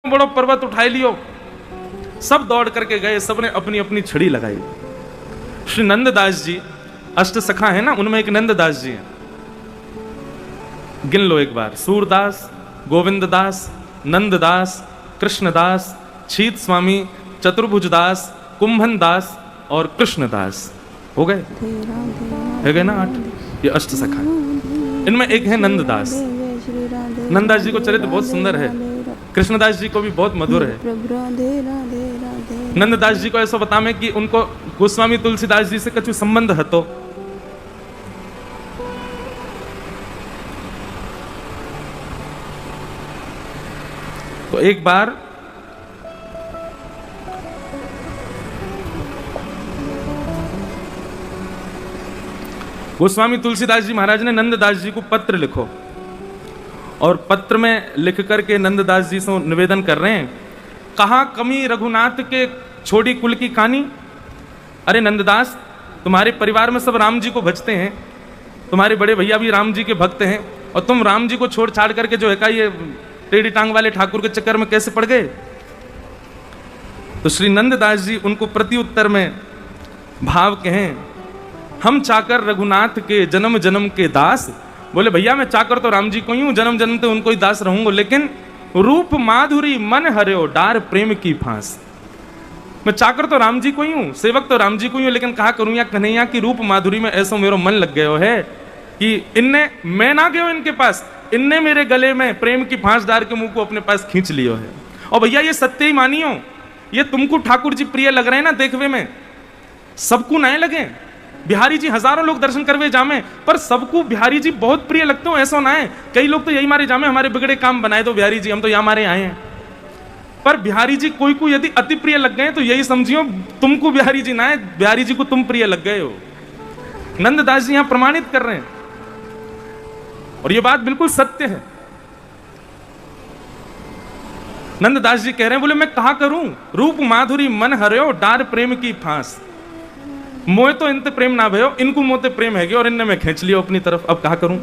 बड़ो पर्वत उठाई लियो। सब दौड़ करके गए, सबने अपनी अपनी छड़ी लगाई। श्री नंददास जी अष्ट सखा है ना, उनमें एक नंददास जी हैं। गिन लो एक बार, सूरदास, गोविंददास, नंददास, कृष्णदास, छीत स्वामी, चतुर्भुजदास, कुंभन दास और कृष्णदास। हो गए, है गए ना 8। ये अष्ट सखा है। इनमें एक है नंददास। नंददास जी को चरित्र बहुत सुंदर है, कृष्णदास जी को भी बहुत मधुर है। नंददास जी को ऐसा बतावे कि उनको गोस्वामी तुलसीदास जी से कछु संबंध हतो। तो एक बार गोस्वामी तुलसीदास जी महाराज ने नंददास जी को पत्र लिखो, और पत्र में लिख करके नंददास जी से निवेदन कर रहे हैं, कहाँ कमी रघुनाथ के छोड़ी कुल की कहानी। अरे नंददास, तुम्हारे परिवार में सब राम जी को भजते हैं, तुम्हारे बड़े भैया भी राम जी के भक्त हैं, और तुम राम जी को छोड़ छाड़ करके जो है का ये टेढ़ी टांग वाले ठाकुर के चक्कर में कैसे पड़ गए। तो श्री नंददास जी उनको प्रति उत्तर में भाव कहें, हम चाकर रघुनाथ के जन्म जन्म के दास। बोले भैया मैं चाकर तो राम जी को ही हूं, जन्म जन्म तो उनको ही दास रहूंगा, लेकिन रूप माधुरी मन हर्यो डार प्रेम की फांस। मैं चाकर तो राम जी को ही हूं, सेवक तो राम जी को ही हूं, लेकिन कहा करूं या कन्हैया की रूप माधुरी में ऐसा मेरा मन लग गयो है कि इनने, मैं ना गयो इनके पास, इनने मेरे गले में प्रेम की फांस डार के मुंह को अपने पास खींच लियो है। और भैया ये सत्य ही मानियो, ये तुमको ठाकुर जी प्रिय लग रहे हैं ना देखवे में, सबको नए लगे। बिहारी जी हजारों लोग दर्शन करवे जामे, पर सबको बिहारी जी बहुत प्रिय लगते हो ऐसा ना है। कई लोग तो यही मारे जामे, हमारे बिगड़े काम बनाए दो बिहारी जी, हम तो यहाँ मारे आए हैं। पर बिहारी जी कोई को यदि अति प्रिय लग गए तो यही समझियो तुमको बिहारी जी ना है, बिहारी जी को तुम प्रिय लग गए हो। नंददास जी यहां प्रमाणित कर रहे हैं, और यह बात बिल्कुल सत्य है। नंददास जी कह रहे हैं, बोले मैं कहा करूं, रूप माधुरी मन हर्यो डार प्रेम की फांस। मोए तो इनते प्रेम ना भयो, इनको मोते प्रेम है और इनने मैं खींच लियो अपनी तरफ, अब कहा करूं।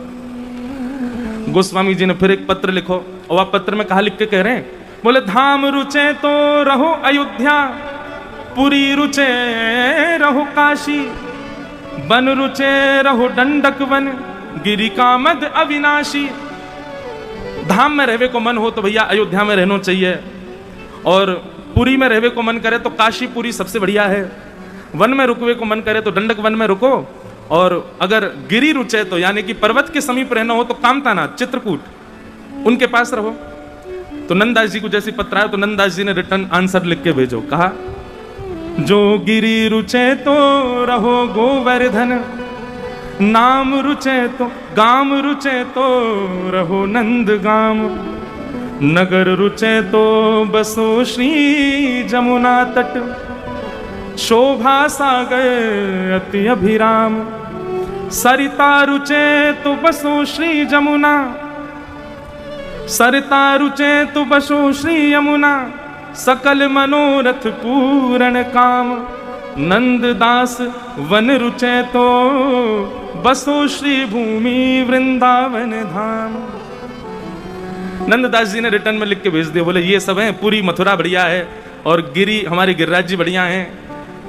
गोस्वामी जी ने फिर एक पत्र लिखो, और आप पत्र में कहा लिख के कह रहे हैं, बोले धाम रुचे तो रहो अयोध्या, पुरी रुचे रहो काशी, बन रुचे रहो दंडक वन, गिरी कामद अविनाशी। धाम में रहवे को मन हो तो भैया अयोध्या में रहना चाहिए, और पुरी में रहवे को मन करे तो काशी पुरी सबसे बढ़िया है, वन में रुकवे को मन करे तो दंडक वन में रुको, और अगर गिरी रुचे तो यानी कि पर्वत के समीप रहना हो तो कामतानाथ चित्रकूट उनके पास रहो। तो नंददास जी को जैसे पत्र आया तो नंददास जी ने रिटर्न आंसर लिख के भेजो, कहा जो गिरी रुचे तो रहो गोवर्धन, नाम रुचे तो गाम रुचे तो रहो नंद गाम, नगर रुचे तो बसो श्री जमुना तट, शोभा सागर अति अभिराम, सरिता रुचे तो बसो श्री जमुना, सरिता रुचे तो बसो श्री यमुना, सकल मनोरथ पूर्ण काम, नंददास वन रुचे तो बसो श्री भूमि वृंदावन धाम। नंददास जी ने रिटर्न में लिख के भेज दिया, बोले ये सब है, पूरी मथुरा बढ़िया है, और गिरी हमारे गिरिराज जी बढ़िया हैं,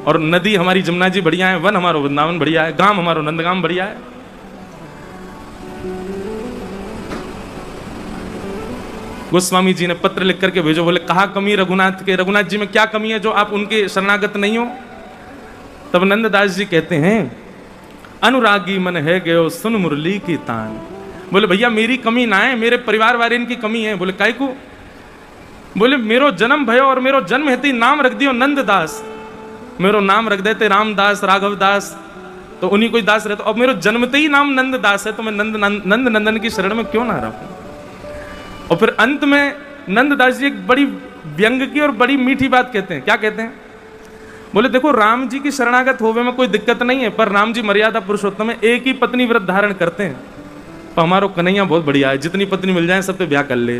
और नदी हमारी जमुना जी बढ़िया है, वन हमारो वृंदावन बढ़िया है, गांव हमारो नंदगाम बढ़िया है। गोस्वामी जी ने पत्र लिख करके भेजो, बोले कहा कमी रघुनाथ के, रघुनाथ जी में क्या कमी है जो आप उनके शरणागत नहीं हो। तब नंददास जी कहते हैं, अनुरागी मन है गयो सुन मुरली की तान। बोले भैया मेरी कमी ना है, मेरे परिवार वाले इनकी कमी है। बोले काय को? बोले मेरो जन्म भयो और मेरो जन्म हेतु नाम रख दियो नंददास, मेरो नाम रख देते रामदास राघवदास तो उन्हीं कोई दास रहते, अब मेरो जन्मते ही नाम नंददास है तो मैं नंद नंदन की शरण में क्यों ना रहूं। और फिर अंत में नंददास जी एक बड़ी व्यंग की और बड़ी मीठी बात कहते हैं। क्या कहते हैं? बोले देखो राम जी की शरणागत होवे में कोई दिक्कत नहीं है, पर राम जी मर्यादा पुरुषोत्तम है, एक ही पत्नी व्रत धारण करते हैं। तो हमारो कन्हैया बहुत बढ़िया है, जितनी पत्नी मिल जाए सब पे ब्याह कर ले।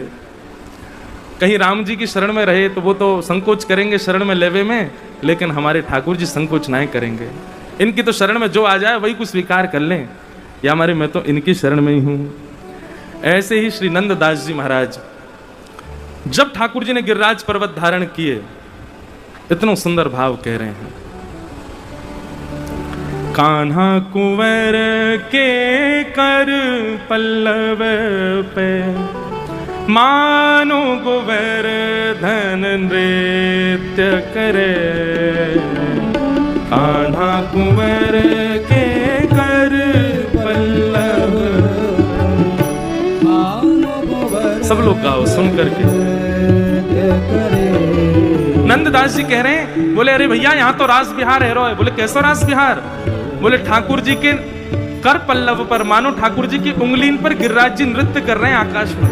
कहीं राम जी की शरण में रहे तो वो तो संकोच करेंगे शरण में लेवे में, लेकिन हमारे ठाकुर जी संकोच नहीं करेंगे। इनकी तो शरण में जो आ जाए वही कुछ स्वीकार कर लें, या हमारे मैं तो इनकी शरण में ही हूँ। ऐसे ही श्री नंददास जी महाराज जब ठाकुर जी ने गिरिराज पर्वत धारण किए, इतना सुंदर भाव कह रहे हैं, कान्हा कुंवर के कर पल्लव पे, मानो गोवर्धन नृत्य करे। कान्हा कुंवर के कर पल्लव, सब लोग गाओ सुन करके। नंददास जी कह रहे हैं, बोले अरे भैया यहाँ तो रास बिहार है रोए। बोले कैसा रास बिहार? बोले ठाकुर जी के कर पल्लव पर, मानो ठाकुर जी की उंगली पर गिरिराज जी नृत्य कर रहे हैं आकाश में।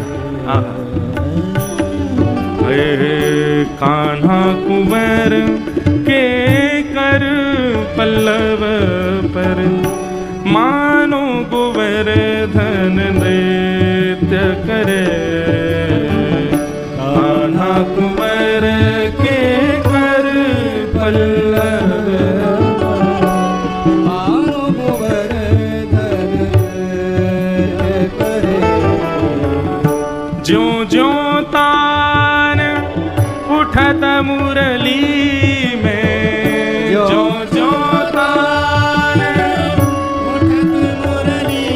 कान्हा कुंवर के कर पल्लव पर, मानो गोवर्धन नृत्य करे। कान्हा कुंवर के कर पल्लव, मानो गोवर्धन नृत्य करे। ज्यों ज्यों तान उठत मुरली में, ज्यों ज्यों तान उठत मुरली,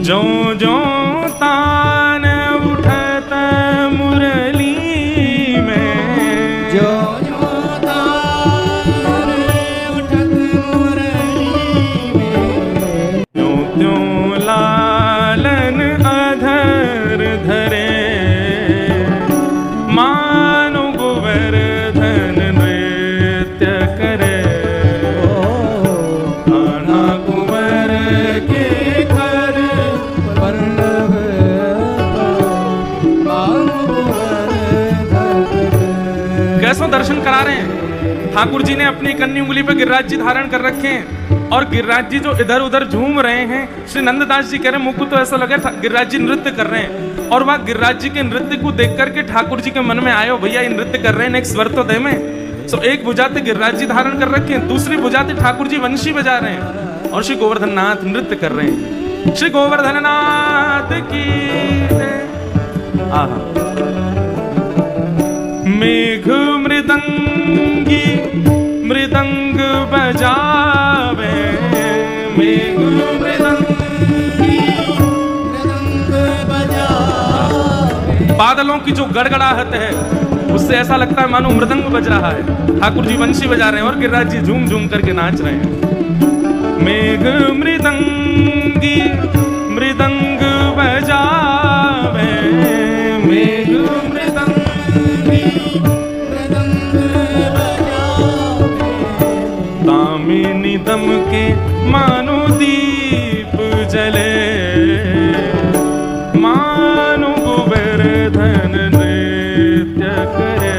ज्यों ज्यों तान उठत मुरली में, ज्यों ज्यों तान उठत मुरली में, त्यों त्यों लालन अधर धरे। मानो गोवर्धन नृत्य करे। कान्हा कुंवर के कर पल्लव, मानो गोवर्धन। कैसो दर्शन करा रहे हैं? ठाकुर जी ने अपनी कन्नी उंगली पे गिरिराज जी धारण कर रखे हैं और गिरिराज जी जो इधर उधर झूम रहे हैं। श्री नंददास जी कह रहे हैं, मुझको तो ऐसा लगा गिरिराज जी नृत्य कर रहे हैं। और वह गिरिराज जी के नृत्य को देख करके ठाकुर जी के मन में आयो, भैया ये नृत्य कर रहे हैं, एक स्वर तो दे में। सो एक भुजाते गिरिराज जी धारण कर रखे हैं, दूसरी भुजाते ठाकुर जी वंशी बजा रहे हैं और श्री गोवर्धन नाथ नृत्य कर रहे हैं। श्री गोवर्धन नाथ की आहा। मेघ मृदंगी मृदंग बजावे, मेघ मृदंगी मृदंग बजावे। बादलों की जो गड़गड़ाहट है उससे ऐसा लगता है मानो मृदंग बज रहा है। ठाकुर जी वंशी बजा रहे हैं और गिरिराज जी झूम झूम करके नाच रहे हैं। मेघ मृदंगी मृदंग बजावे, मेघ मृदंगी मृदंग बजावे। दामिनी दम के मानो दीप जले, मानो गोवर्धन नृत्य करे।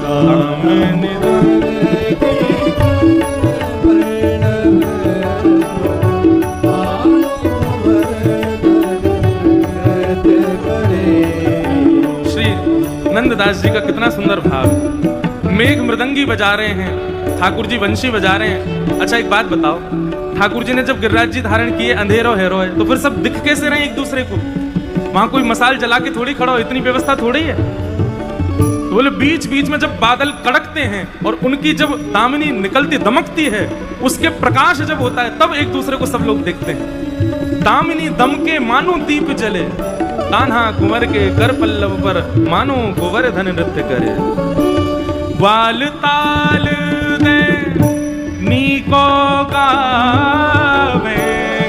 दामिनी दम के नंददास जी का कितना सुंदर भाव। मेघ मृदंगी बजा रहे हैं, ठाकुर जी वंशी बजा रहे हैं। अच्छा एक बात बताओ, ठाकुर जी ने जब गिरिराज जी धारण किए, अंधेरो हेरो है, तो फिर सब दिख कैसे रहे एक दूसरे को? वहां कोई मसाल जला के थोड़ी खड़ा हो, इतनी व्यवस्था थोड़ी है। तो बोले बीच बीच में जब बादल कड़कते हैं और उनकी जब दामिनी निकलती दमकती है, उसके प्रकाश जब होता है तब एक दूसरे को सब लोग देखते हैं। दामिनी दम के मानो दीप जले, कान्हा कुंवर के कर पल्लव पर, मानो गोवर्धन नृत्य करे। ग्वाल ताल दे नीको गावे,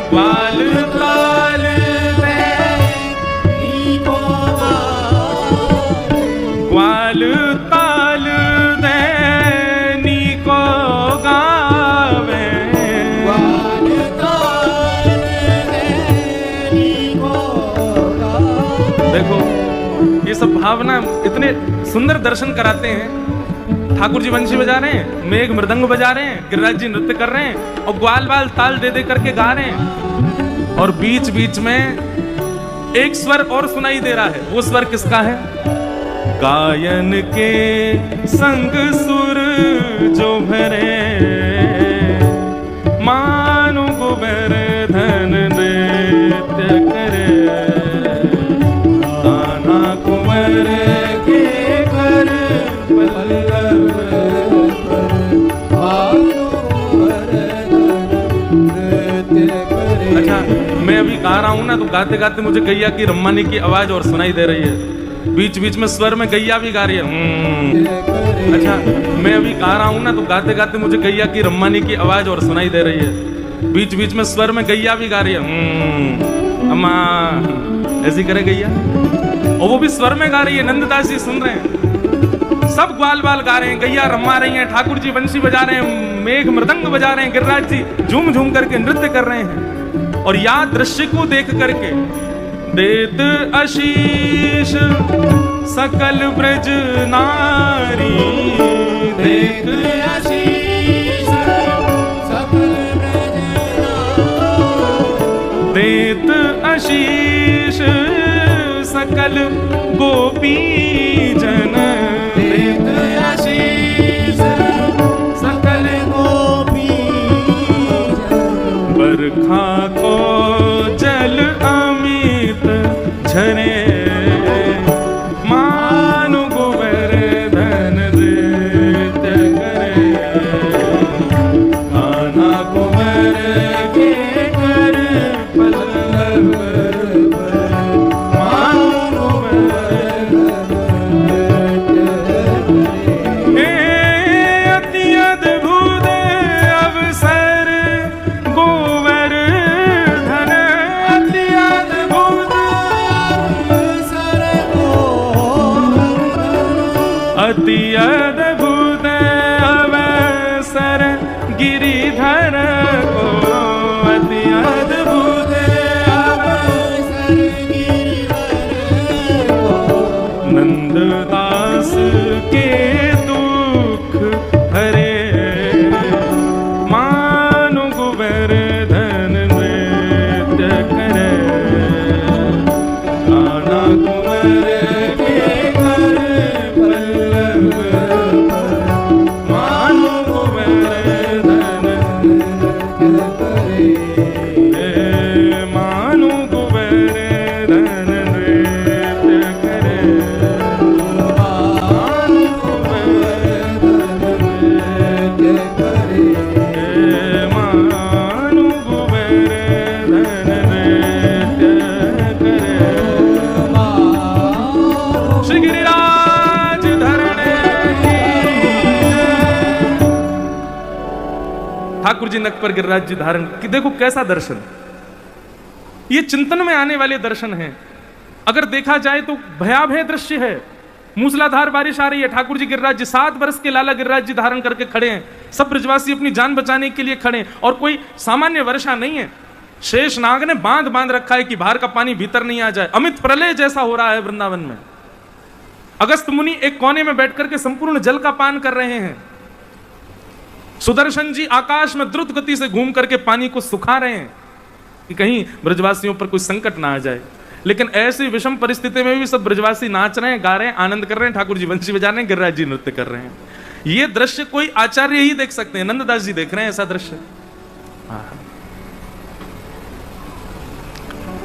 ग्वाल ताल दे नीको गावे, ग्वाल ताल दे नीको गावे, ग्वाल ताल दे नीको गावे। देखो ये सब भावना इतने सुंदर दर्शन कराते हैं। ठाकुर जी वंशी बजा रहे हैं, मेघ मृदंग बजा रहे हैं, गिरिराज जी नृत्य कर रहे हैं और ग्वाल बाल ताल दे दे करके गा रहे हैं। और बीच बीच में एक स्वर और सुनाई दे रहा है। वो स्वर किसका है? गायन के संग सुर जो भरे, मानो गोवर्धन नृत्य करे। हूं ना तो गाते गाते मुझे गैया की रम्मानी की आवाज और सुनाई दे रही है। बीच बीच में स्वर में गैया भी गा रही है। अच्छा, मैं अभी गा रहा हूं ना तो गाते गाते मुझे गैया की रम्मानी की आवाज और सुनाई दे रही है। बीच बीच में स्वर में गैया भी गा रही है। अम्मा ऐसी करे गैया, और वो भी स्वर में गा रही है। नंददास जी सुन रहे हैं, सब ग्वाल बाल गा रहे हैं, गैया रम्मा रही हैं, ठाकुर जी बंशी बजा रहे हैं, मेघ मृदंग बजा रहे हैं, गिरिराज जी झूम झूम करके नृत्य कर रहे हैं। और या दृश्य को देख करके देत आशीष सकल ब्रज नारी, देत आशीष सकल ब्रज नारी, देत आशीष सकल गोपी जन, देत आशीष सकल गोपी जन, बरखा को जल अमित झरे, मानु गोवर्धन नृत्य करे, कान्हा कुंवर के कर पल्लव, मानु गोवर्धन नृत्य करे, अति अद्भुत अवसर गोवर्धन, अति अद्भुत अति अद्भुत अवसर गिरिधर को, अति अद्भुत अवसर गिरिधर को, नंददास के दुख हरे, मानो गोवर्धन नृत्य करे, कान्हा कुंवर के कर पल्लव, मानो गोवर्धन नृत्य करे, मानो गोवर्धन नृत्य करे, मानो गोवर्धन नृत्य करे, मानो गोवर्धन नृत्य करे। श्री गिरिराज धरणे की जय। ठाकुर जी नक पर गिरिराज जी धारण कि देखो कैसा दर्शन, ये चिंतन में आने वाले दर्शन हैं। अगर देखा जाए तो भयावह दृश्य है। मूसलाधार बारिश आ रही है, ठाकुर जी गिरिराज जी 7 वर्ष के लाला गिरिराज जी धारण करके खड़े हैं, सब ब्रजवासी अपनी जान बचाने के लिए खड़े हैं, और कोई सामान्य वर्षा नहीं है। शेष नाग ने बांध बांध रखा है कि बाहर का पानी भीतर नहीं आ जाए। अमित प्रलय जैसा हो रहा है वृंदावन में। अगस्त मुनि एक कोने में बैठकर के संपूर्ण जल का पान कर रहे हैं। सुदर्शन जी आकाश में द्रुत गति से घूम करके पानी को सुखा रहे हैं कि कहीं ब्रजवासियों पर कोई संकट ना आ जाए। लेकिन ऐसी विषम परिस्थिति में भी सब ब्रजवासी नाच रहे हैं, गा रहे हैं, आनंद कर रहे हैं, ठाकुर जी बंशी बजा रहे हैं, गिरिराज जी नृत्य कर रहे हैं। ये दृश्य कोई आचार्य ही देख सकते हैं। नंददास जी देख रहे हैं ऐसा दृश्य।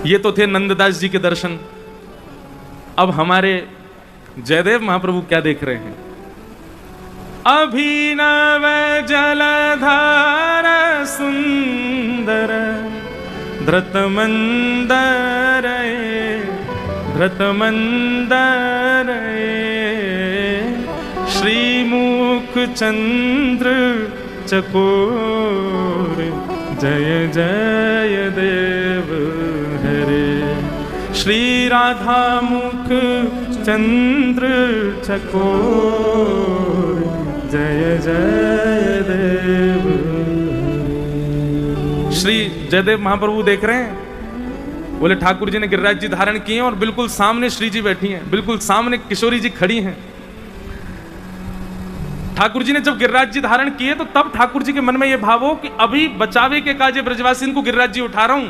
ये तो थे नंददास जी के दर्शन। अब हमारे जयदेव महाप्रभु क्या देख रहे हैं? अभिनव जलधार सुंदर धृतमंदर धृतमंदर श्रीमुख चंद्र चकोर जय जय देव हरे। श्री राधा मुख चंद्र चकोर जय जय देव। श्री जयदेव महाप्रभु देख रहे हैं, बोले ठाकुर जी ने गिरिराज जी धारण किए हैं और बिल्कुल सामने श्री जी बैठी हैं, बिल्कुल सामने किशोरी जी खड़ी हैं। ठाकुर जी ने जब गिरिराज जी धारण किए तो तब ठाकुर जी के मन में यह भाव हो कि अभी बचावे के काजे ब्रजवासी को गिरिराज जी उठा रहा हूं।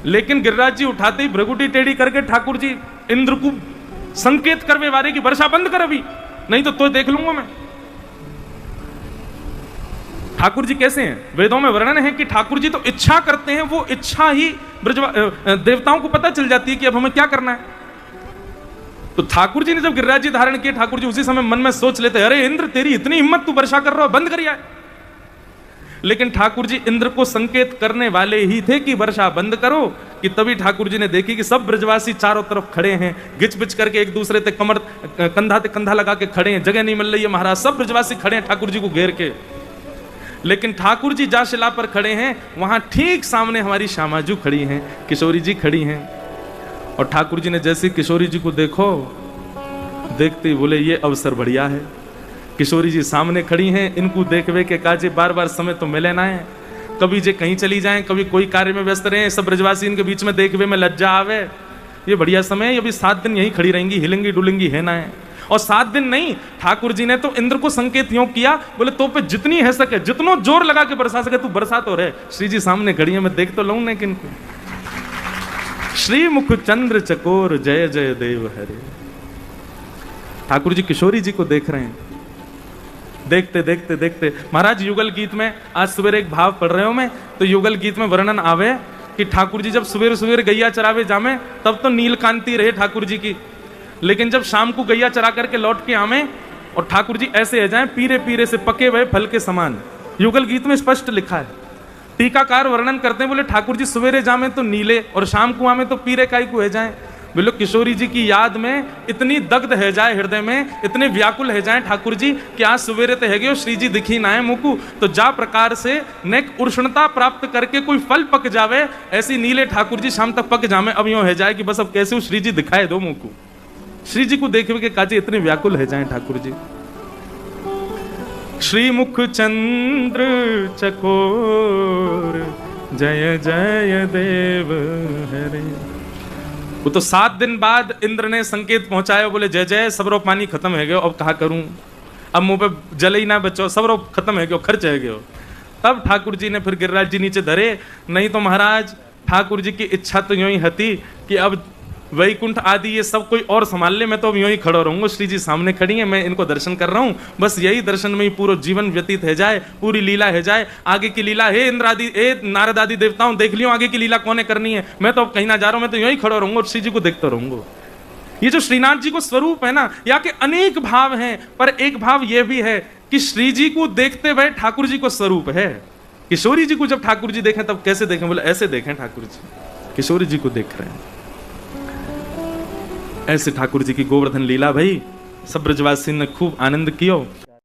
लेकिन गिरिराज जी उठाते ही भ्रगुटी टेढ़ी करके ठाकुर जी इंद्र को संकेत करवे वारे की वर्षा बंद कर, अभी नहीं तो देख लूंगा मैं। ठाकुर जी कैसे हैं? वेदों में वर्णन है कि ठाकुर जी तो इच्छा करते हैं, वो इच्छा ही देवताओं को पता चल जाती है कि अब हमें क्या करना है। तो ठाकुर जी ने जब गिरिराज जी धारण किए, ठाकुर जी उसी समय मन में सोच लेते, अरे इंद्र तेरी इतनी हिम्मत, तू वर्षा कर रहा हो, बंद करिए। लेकिन ठाकुर जी इंद्र को संकेत करने वाले ही थे कि वर्षा बंद करो, कि तभी ठाकुर जी ने देखी कि सब ब्रजवासी चारों तरफ खड़े हैं, गिच बिच करके एक दूसरे ते कमर कंधा ते कंधा लगा के खड़े हैं, जगह नहीं मिल रही है महाराज, सब ब्रजवासी खड़े हैं ठाकुर जी को घेर के। लेकिन ठाकुर जी जहां शिला पर खड़े हैं वहां ठीक सामने हमारी श्यामाजू खड़ी हैं, किशोरी जी खड़ी हैं। और ठाकुर जी ने जैसे किशोरी जी को देखो, देखते ही बोले ये अवसर बढ़िया है। किशोरी जी सामने खड़ी हैं, इनको देखवे के काजे बार बार समय तो मिले ना है, कभी जे कहीं चली जाएं, कभी कोई कार्य में व्यस्त रहे, सब ब्रजवासी इनके बीच में देखवे में लज्जा आवे, ये बढ़िया समय है, ये भी 7 दिन यहीं खड़ी रहेंगी, हिलेंगी डुलेंगी है ना है। और 7 दिन नहीं, ठाकुर जी ने तो इंद्र को संकेत यूं किया, बोले तो पे जितनी है सके, जितनो जोर लगा के बरसा सके तू बरसा तो रहे। श्री जी सामने खड़ी है, मैं देख तो लूं लेकिन श्री मुख चंद्र चकोर जय जय देव हरे। ठाकुर जी किशोरी जी को देख रहे हैं, देखते देखते देखते महाराज युगल गीत में आज सवेरे एक भाव पढ़ रहे हो मैं, तो युगल गीत में वर्णन आवे कि ठाकुर जी जब सवेरे सवेरे गैया चरावे जामे तब तो नीलकांति रहे ठाकुर जी की, लेकिन जब शाम को गैया चरा करके लौट के आवे और ठाकुर जी ऐसे है जाए पीरे पीरे से पके हुए फल के समान। युगल गीत में स्पष्ट लिखा है। टीकाकार वर्णन करते हैं, बोले ठाकुर जी सवेरे जामे तो नीले और शाम को आवे तो पीरे काई को है जाए। बोलो किशोरी जी की याद में इतनी दग्ध है जाए हृदय में, इतने व्याकुल है जाए ठाकुर जी कि आज सवेरे ते है श्री जी दिखी ना है मुकु, तो जा प्रकार से नेक उष्णता प्राप्त करके कोई फल पक जावे, ऐसी नीले ठाकुर जी शाम तक पक जामे। अब यूं है जाए कि बस अब कैसे श्री जी दिखाए दो मुकु। श्री जी को देखने के काजे इतने व्याकुल है जाए ठाकुर जी। श्री मुख चंद्र चकोर जय जय देव हरे। वो तो 7 दिन बाद इंद्र ने संकेत पहुंचाया, बोले जय जय सबरो पानी खत्म है गयो, अब कहा करूं, अब मुंह पे जल ही ना बचो, सबरो खत्म है गयो, खर्च है गयो। तब ठाकुर जी ने फिर गिरिराज जी नीचे धरे, नहीं तो महाराज ठाकुर जी की इच्छा तो यूं ही हती कि अब वैकुंठ आदि ये सब कोई और संभाल ले, मैं तो अब यूं ही खड़ा रहूंगा, श्री जी सामने खड़ी है, मैं इनको दर्शन कर रहा हूं, बस यही दर्शन में ही पूरा जीवन व्यतीत है जाए, पूरी लीला है जाए। आगे की लीला हे इंद्र आदि हे नारद आदि देवताओं देख लियो आगे की लीला कौन करनी है, मैं तो अब कहीं ना जा रहा हूं, मैं तो यूं ही खड़ा रहूंगा और श्री जी को देखता रहूंगा। ये जो श्रीनाथ जी को स्वरूप है ना, या के अनेक भाव हैं, पर एक भाव ये भी है कि श्री जी को देखते हुए ठाकुर जी को स्वरूप है। किशोरी जी को जब ठाकुर जी देखें तब कैसे देखें, बोले ऐसे देखें ठाकुर जी, किशोरी जी को देख रहे हैं ऐसे। ठाकुर जी की गोवर्धन लीला भाई सब ब्रजवासी ने खूब आनंद किया।